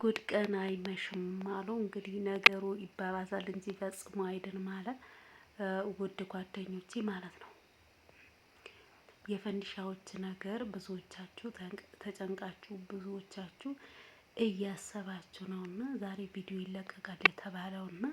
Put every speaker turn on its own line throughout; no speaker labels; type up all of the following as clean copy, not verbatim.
ጉድ ቀን አይመሽም አሉ። እንግዲህ ነገሩ ይባባሳል እንጂ ፈጽሞ አይድንም አለ። ውድ ጓደኞቼ ማለት ነው። የፈንዲሻዎች ነገር ብዙዎቻችሁ ተጨንቃችሁ ብዙዎቻችሁ እያሰባችሁ ነውና ዛሬ ቪዲዮ ይለቀቃል የተባለውና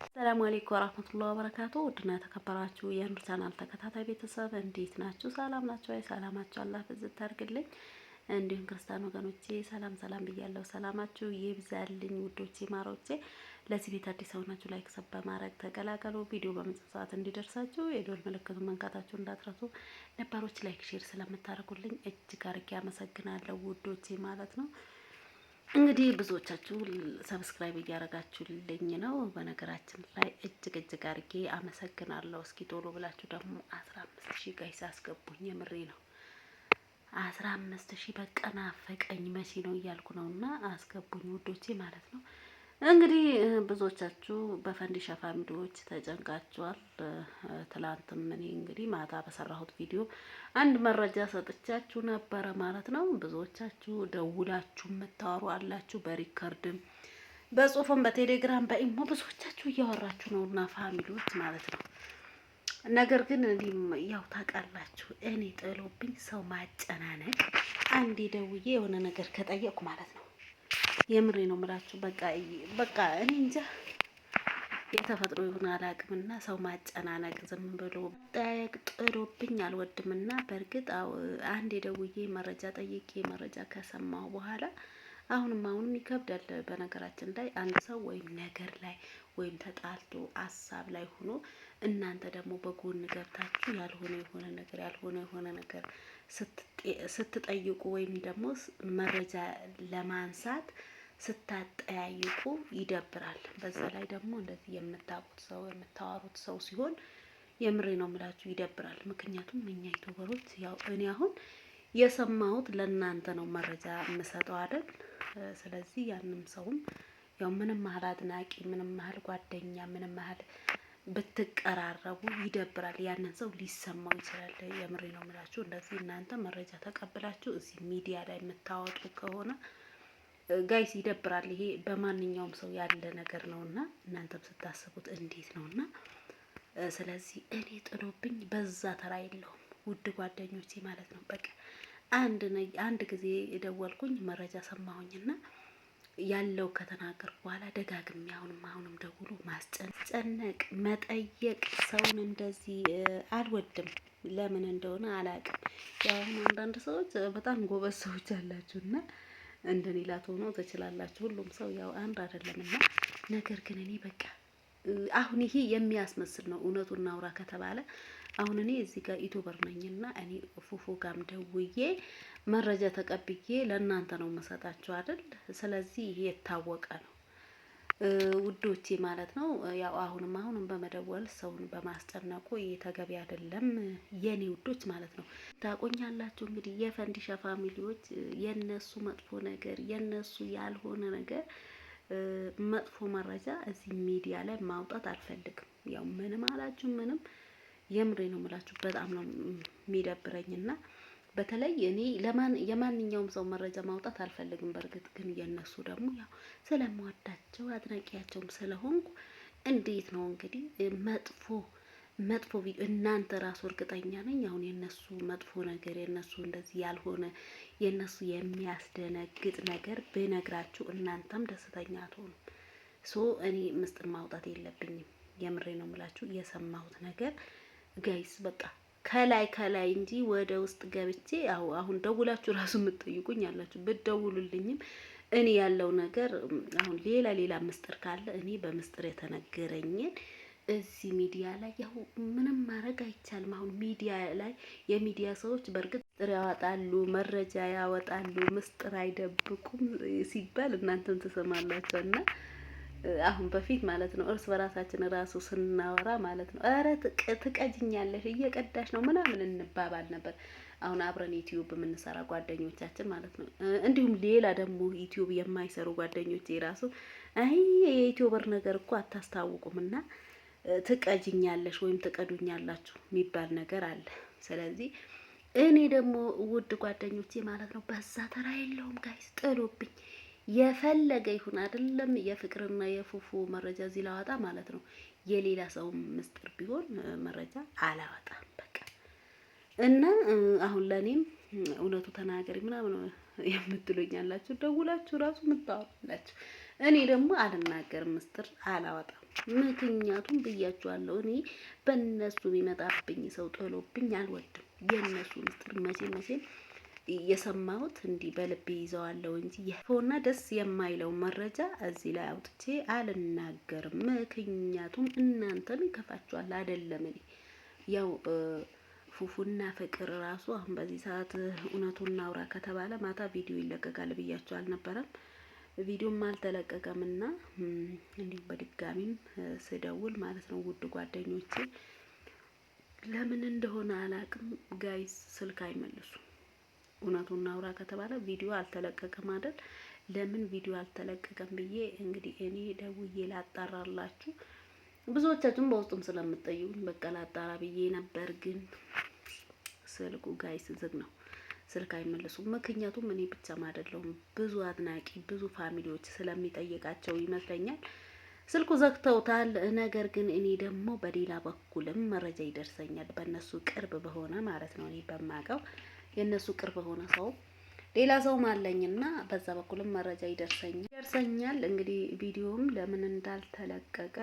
ሰላም አለይኩም ወራህመቱላሂ ወበረካቱ። ውድና ተከበራችሁ የአንዱ ቻናል ተከታታይ ቤተሰብ እንዴት ናችሁ? ሰላም ናችሁ? አይ ሰላማችሁ አላህ ፍዝት አድርግልኝ። እንዲሁም ክርስቲያን ወገኖቼ ሰላም ሰላም ብያለሁ። ሰላማችሁ ይብዛልኝ ውዶቼ ማሮቼ። ለዚህ ቤት አዲስ ሆናችሁ ላይክ ሰብ በማድረግ ተቀላቀሉ። ቪዲዮ በመጻጻት እንዲደርሳችሁ የደወል ምልክቱን መንካታችሁ እንዳትረሱ። ነባሮች ላይክ ሼር ስለምታደርጉልኝ እጅግ አድርጌ አመሰግናለሁ ውዶቼ ማለት ነው። እንግዲህ ብዙዎቻችሁ ሰብስክራይብ እያደረጋችሁልኝ ነው። በነገራችን ላይ እጅግ አድርጌ አመሰግናለሁ። እስኪ ቶሎ ብላችሁ ደግሞ 15,000 ጋይስ አስገቡኝ። የምሬ ነው። 15,000 በቃ ናፈቀኝ መቼ ነው እያልኩ ነውና አስገቡኝ ውዶቼ ማለት ነው። እንግዲህ ብዙዎቻችሁ በፈንዲሻ ፋሚሊዎች ተጨንቃችኋል። ትላንትም እኔ እንግዲህ ማታ በሰራሁት ቪዲዮ አንድ መረጃ ሰጥቻችሁ ነበረ ማለት ነው። ብዙዎቻችሁ ደውላችሁ የምታወሩ አላችሁ፣ በሪከርድም በጽሁፍም በቴሌግራም በኢሞ ብዙዎቻችሁ እያወራችሁ ነውና ፋሚሊዎች ማለት ነው። ነገር ግን እኔም ያው ታውቃላችሁ እኔ ጥሎብኝ ሰው ማጨናነቅ አንዴ ደውዬ የሆነ ነገር ከጠየቅኩ ማለት ነው የምሬ ነው የምላችሁ። በቃ እኔ እንጃ የተፈጥሮ ይሁን አላውቅምና ሰው ማጨናነቅ ዝም ብሎ ጠየቅ ጥሎብኝ አልወድምና በእርግጥ አንዴ ደውዬ መረጃ ጠይቄ መረጃ ከሰማሁ በኋላ አሁንም ይከብዳል። በነገራችን ላይ አንድ ሰው ወይም ነገር ላይ ወይም ተጣልቶ ሀሳብ ላይ ሆኖ እናንተ ደግሞ በጎን ገብታችሁ ያልሆነ ነገር ስትጠይቁ ወይም ደግሞ መረጃ ለማንሳት ስታጠያይቁ ይደብራል። በዛ ላይ ደግሞ እንደዚህ የምታውቁት ሰው የምታወሩት ሰው ሲሆን የምሬ ነው የምላችሁ ይደብራል። ምክንያቱም እኛ ዩቲዩበሮች ያው እኔ አሁን የሰማሁት ለእናንተ ነው መረጃ የምሰጠው አይደል? ስለዚህ ያንም ሰውም ያው ምንም ያህል አድናቂ ምንም ያህል ጓደኛ ምንም ያህል ብትቀራረቡ ይደብራል። ያንን ሰው ሊሰማው ይችላል። የምሬ ነው የምላችሁ። እንደዚህ እናንተ መረጃ ተቀብላችሁ እዚህ ሚዲያ ላይ የምታወጡ ከሆነ ጋይስ ይደብራል። ይሄ በማንኛውም ሰው ያለ ነገር ነውና እናንተም ስታስቡት እንዴት ነውና ስለዚህ እኔ ጥሎብኝ በዛ ተራ የለውም ውድ ጓደኞቼ ማለት ነው። በቃ አንድ ጊዜ የደወልኩኝ መረጃ ሰማሁኝና ያለው ከተናገርኩ በኋላ ደጋግሜ አሁንም ደውሎ ማስጨነቅ መጠየቅ ሰውን እንደዚህ አልወድም። ለምን እንደሆነ አላውቅም። ያው አንዳንድ ሰዎች በጣም ጎበዝ ሰዎች አላችሁና እንደኔ ላትሆኑ ትችላላችሁ። ሁሉም ሰው ያው አንድ አይደለምና ነገር ግን እኔ በቃ አሁን ይሄ የሚያስመስል ነው። እውነቱን እናውራ ከተባለ አሁን እኔ እዚህ ጋር ዩቲዩበር ነኝና እኔ ፉፉ ጋም ደውዬ መረጃ ተቀብዬ ለእናንተ ነው መሰጣችሁ አይደል? ስለዚህ ይሄ የታወቀ ነው ውዶቼ ማለት ነው። ያው አሁንም በመደወል ሰውን በማስጨነቁ ይሄ ተገቢ አይደለም የኔ ውዶች ማለት ነው። ታቆኛላችሁ እንግዲህ የፈንዲሻ ፋሚሊዎች የነሱ መጥፎ ነገር የነሱ ያልሆነ ነገር መጥፎ መረጃ እዚህ ሚዲያ ላይ ማውጣት አልፈልግም። ያው ምንም አላችሁ ምንም የምሬ ነው የምላችሁ። በጣም ነው የሚደብረኝና በተለይ እኔ የማንኛውም ሰው መረጃ ማውጣት አልፈልግም። በእርግጥ ግን የነሱ ደግሞ ያው ስለምወዳቸው አድናቂያቸውም ስለሆንኩ እንዴት ነው እንግዲህ መጥፎ ቪዲዮ እናንተ ራሱ እርግጠኛ ነኝ አሁን የነሱ መጥፎ ነገር የነሱ እንደዚህ ያልሆነ የነሱ የሚያስደነግጥ ነገር ብነግራችሁ እናንተም ደስተኛ አትሆኑ። እኔ ምስጢር ማውጣት የለብኝም። የምሬ ነው የምላችሁ። የሰማሁት ነገር ጋይስ በቃ ከላይ እንጂ ወደ ውስጥ ገብቼ አሁን ደውላችሁ ራሱ የምትጠይቁኝ ያላችሁ ብትደውሉልኝም እኔ ያለው ነገር አሁን ሌላ ምስጢር ካለ እኔ በምስጢር የተነገረኝን እዚህ ሚዲያ ላይ ያው ምንም ማድረግ አይቻልም። አሁን ሚዲያ ላይ የሚዲያ ሰዎች በእርግጥ ምስጢር ያወጣሉ፣ መረጃ ያወጣሉ፣ ምስጢር አይደብቁም ሲባል እናንተም ትሰማላችሁና አሁን በፊት ማለት ነው እርስ በራሳችን ራሱ ስናወራ ማለት ነው ኧረ ትቀጅኛለሽ እየቀዳሽ ነው ምናምን እንባባል ነበር። አሁን አብረን ዩቲዩብ የምንሰራ ጓደኞቻችን ማለት ነው እንዲሁም ሌላ ደግሞ ዩቲዩብ የማይሰሩ ጓደኞቼ ራሱ አይ የዩቲዩበር ነገር እኮ አታስታውቁምና ትቀጅኛለሽ ወይም ትቀዱኛላችሁ የሚባል ነገር አለ። ስለዚህ እኔ ደግሞ ውድ ጓደኞቼ ማለት ነው በዛ ተራ የለውም ጋይስ ጥሎብኝ የፈለገ ይሁን አይደለም የፍቅርና የፉፉ መረጃ እዚህ ላወጣ ማለት ነው። የሌላ ሰው ምስጢር ቢሆን መረጃ አላወጣም በቃ። እና አሁን ለኔም እውነቱ ተናገሪ ምናምን የምትሉኝ ያላችሁ ደውላችሁ ራሱ ምታወራላችሁ። እኔ ደግሞ አልናገርም፣ ምስጢር አላወጣም። ምክንያቱም ብያችኋለሁ፣ እኔ በእነሱ የሚመጣብኝ ሰው ጥሎብኝ አልወድም። የእነሱ ምስጢር መቼም የሰማሁት እንዲህ በልቤ ይዘዋለሁ እንጂ የሆነ ደስ የማይለው መረጃ እዚህ ላይ አውጥቼ አልናገርም። ምክንያቱም እናንተን ይከፋችኋል አይደለም? እኔ ያው ፉፉና ፍቅር ራሱ አሁን በዚህ ሰዓት እውነቱን እናውራ ከተባለ ማታ ቪዲዮ ይለቀቃል ብያቸው አልነበረም? ቪዲዮም አልተለቀቀምና እንዲሁም በድጋሚም ስደውል ማለት ነው ውድ ጓደኞቼ ለምን እንደሆነ አላቅም ጋይስ ስልክ አይመልሱም። እውነቱን እናውራ ከተባለ ቪዲዮ አልተለቀቀም አይደል? ለምን ቪዲዮ አልተለቀቀም ብዬ እንግዲህ እኔ ደውዬ ላጣራላችሁ። ብዙዎቻችሁም በውስጡም ስለምትጠይቁኝ በቃ ላጣራ ብዬ ነበር፣ ግን ስልኩ ጋይስ ዝግ ነው። ስልክ አይመልሱም። ምክንያቱም እኔ ብቻም አይደለሁም ብዙ አድናቂ ብዙ ፋሚሊዎች ስለሚጠይቃቸው ይመስለኛል ስልኩ ዘግተውታል። ነገር ግን እኔ ደግሞ በሌላ በኩልም መረጃ ይደርሰኛል፣ በእነሱ ቅርብ በሆነ ማለት ነው። እኔ በማውቀው የእነሱ ቅርብ በሆነ ሰው ሌላ ሰውም አለኝና በዛ በኩልም መረጃ ይደርሰኛል። እንግዲህ ቪዲዮም ለምን እንዳልተለቀቀ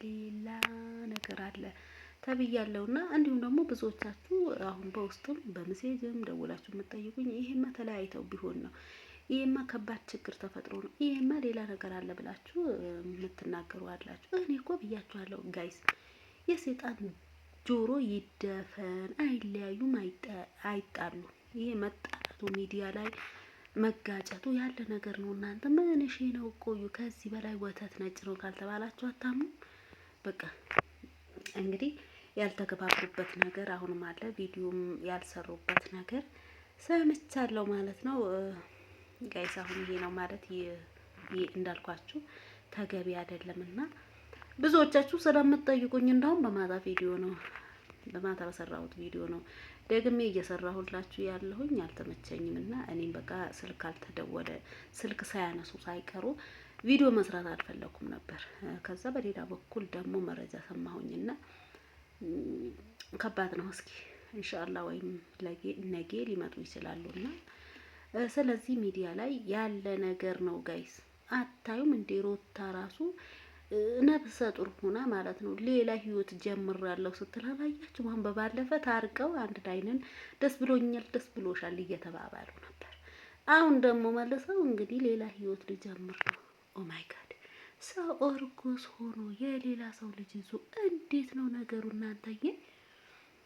ሌላ ነገር አለ ተብያለሁና እንዲሁም ደግሞ ብዙዎቻችሁ አሁን በውስጥም በሜሴጅም ደውላችሁ የምትጠይቁኝ ይሄማ ተለያይተው ቢሆን ነው፣ ይሄማ ከባድ ችግር ተፈጥሮ ነው፣ ይሄማ ሌላ ነገር አለ ብላችሁ የምትናገሩ አላችሁ። እኔ እኮ ብያችኋለሁ ጋይስ፣ የሰይጣን ጆሮ ይደፈን፣ አይለያዩም፣ አይጣሉ። ይሄ መጣላቱ ሚዲያ ላይ መጋጨቱ ያለ ነገር ነው። እናንተ ምን እሺ ነው? ቆዩ። ከዚህ በላይ ወተት ነጭ ነው ካልተባላችሁ አታምኑ። በቃ እንግዲህ ያልተከባበሩበት ነገር አሁንም አለ። ቪዲዮም ያልሰሩበት ነገር ሰምቻለሁ ማለት ነው ጋይስ። አሁን ይሄ ነው ማለት እንዳልኳችሁ ተገቢ አይደለምና ብዙዎቻችሁ ስለምትጠይቁኝ እንደውም በማታ ቪዲዮ ነው በማታ በሰራሁት ቪዲዮ ነው ደግሜ እየሰራሁላችሁ ያለሁኝ። አልተመቸኝም እና እኔም በቃ ስልክ አልተደወለ ስልክ ሳያነሱ ሳይቀሩ ቪዲዮ መስራት አልፈለኩም ነበር። ከዛ በሌላ በኩል ደግሞ መረጃ ሰማሁኝና ከባድ ነው። እስኪ ኢንሻአላህ ወይም ነገ ሊመጡ ይችላሉና ስለዚህ ሚዲያ ላይ ያለ ነገር ነው ጋይስ። አታዩም እንዴ? ሮታ ራሱ ነብሰ ጡር ሆና ማለት ነው ሌላ ህይወት ጀምራለሁ ስትል አላያችሁ? አሁን በባለፈ ታርቀው አንድ ላይንን ደስ ብሎኛል ደስ ብሎሻል እየተባባሉ ነበር። አሁን ደግሞ መልሰው እንግዲህ ሌላ ህይወት ልጀምር ነው። ኦ ማይ ጋድ! ሰው እርጉዝ ሆኖ የሌላ ሰው ልጅ ይዞ እንዴት ነው ነገሩ እናንተዬ?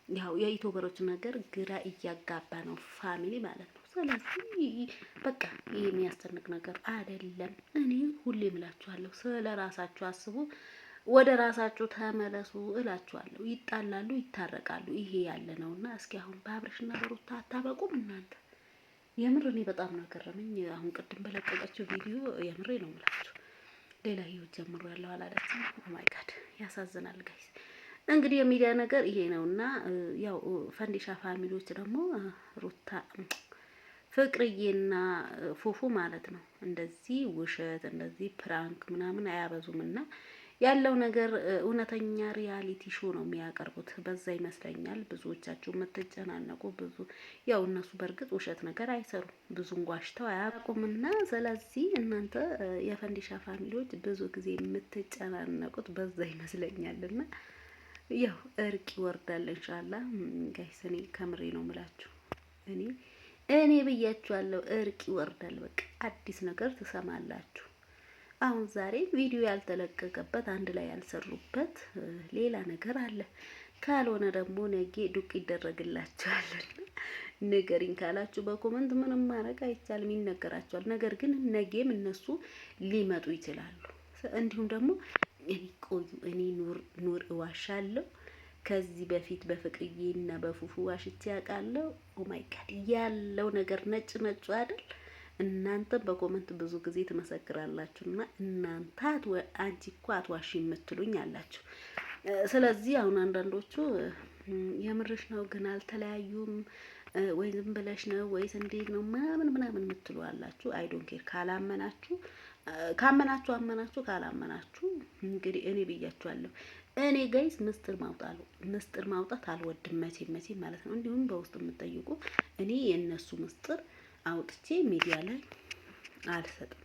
ያው የዩቲዩበሮች ነገር ግራ እያጋባ ነው ፋሚሊ ማለት ነው። ስለዚህ በቃ ይሄ የሚያስጨንቅ ነገር አይደለም። እኔ ሁሌ እምላችኋለሁ ስለ ራሳችሁ አስቡ፣ ወደ ራሳችሁ ተመለሱ እላችኋለሁ። ይጣላሉ፣ ይታረቃሉ፣ ይሄ ያለ ነውና እስኪ አሁን በአብርሽና በሩታ አታበቁም እናንተ? የምር እኔ በጣም ነው ገረመኝ። አሁን ቅድም በለቀቀችው ቪዲዮ የምሬ ነው የምላችሁ ሌላ ህይወት ጀምሬያለሁ አላለችም። ኦ ማይ ጋድ ያሳዝናል ጋይስ። እንግዲህ የሚዲያ ነገር ይሄ ነውና ያው ፈንዲሻ ፋሚሊዎች ደግሞ ሩታ ፍቅርዬና ፉፉ ማለት ነው እንደዚህ ውሸት እንደዚህ ፕራንክ ምናምን አያበዙምና ያለው ነገር እውነተኛ ሪያሊቲ ሾው ነው የሚያቀርቡት። በዛ ይመስለኛል ብዙዎቻችሁ የምትጨናነቁ። ብዙ ያው እነሱ በእርግጥ ውሸት ነገር አይሰሩም፣ ብዙም ጓሽተው አያውቁምና ስለዚህ እናንተ የፈንዲሻ ፋሚሊዎች ብዙ ጊዜ የምትጨናነቁት በዛ ይመስለኛልና ያው እርቅ ይወርዳል ኢንሻአላህ ጋይስ። እኔ ከምሬ ነው የምላችሁ። እኔ ብያችኋለሁ፣ እርቅ ይወርዳል። በቃ አዲስ ነገር ትሰማላችሁ። አሁን ዛሬ ቪዲዮ ያልተለቀቀበት አንድ ላይ ያልሰሩበት ሌላ ነገር አለ። ካልሆነ ደግሞ ነገ ዱቅ ይደረግላችኋል። ንገሪኝ ካላችሁ በኮመንት ምንም ማድረግ አይቻልም፣ ይነገራችኋል። ነገር ግን ነገም እነሱ ሊመጡ ይችላሉ። እንዲሁም ደግሞ እኔ ኑር እዋሻለሁ። ከዚህ በፊት በፍቅርዬና በፉፉ ዋሽቼ ያውቃለሁ። ኦ ማይ ጋድ ያለው ነገር ነጭ ነጩ አይደል? እናንተ በኮመንት ብዙ ጊዜ ትመሰክራላችሁና እናንተ አንቺ እኮ አትዋሺ የምትሉኝ አላችሁ። ስለዚህ አሁን አንዳንዶቹ የምርሽ ነው ግን አልተለያዩም ወይ ዝም ብለሽ ነው ወይስ እንዴት ነው ምናምን የምትሉ አላችሁ። አይ ዶንት ኬር። ካላመናችሁ ካመናችሁ አመናችሁ፣ ካላመናችሁ እንግዲህ እኔ ብያችኋለሁ። እኔ ጋይስ ምስጢር ማውጣት አልወድም መቼም ማለት ነው። እንዲሁም በውስጥ የምጠይቁ እኔ የእነሱ ምስጢር አውጥቼ ሚዲያ ላይ አልሰጥም።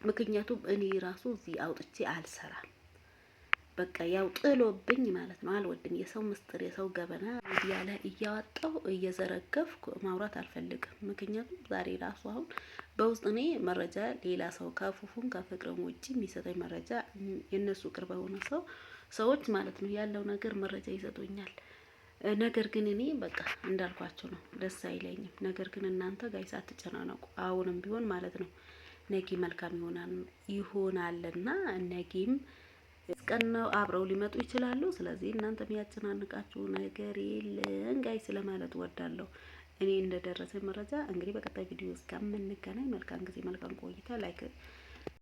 ምክንያቱም እኔ ራሱ እዚህ አውጥቼ አልሰራም። በቃ ያው ጥሎብኝ ማለት ነው። አልወድም የሰው ምስጢር የሰው ገበና ሚዲያ ላይ እያወጣሁ እየዘረገፍኩ ማውራት አልፈልግም። ምክንያቱም ዛሬ ራሱ አሁን በውስጥ እኔ መረጃ ሌላ ሰው ከፉፉን ከፍቅርም ውጪ የሚሰጠኝ መረጃ የነሱ ቅርብ የሆነ ሰዎች ማለት ነው ያለው ነገር መረጃ ይሰጡኛል። ነገር ግን እኔ በቃ እንዳልኳቸው ነው፣ ደስ አይለኝም። ነገር ግን እናንተ ጋይስ አትጨናነቁ። አሁንም ቢሆን ማለት ነው ነጊ መልካም ይሆናልና ነጊም ቀን ነው አብረው ሊመጡ ይችላሉ። ስለዚህ እናንተ የሚያጨናንቃችሁ ነገር የለም ጋይስ ለማለት ወዳለሁ። እኔ እንደደረሰ መረጃ እንግዲህ በቀጣይ ቪዲዮ እስከምንገናኝ መልካም ጊዜ መልካም ቆይታ። ላይክ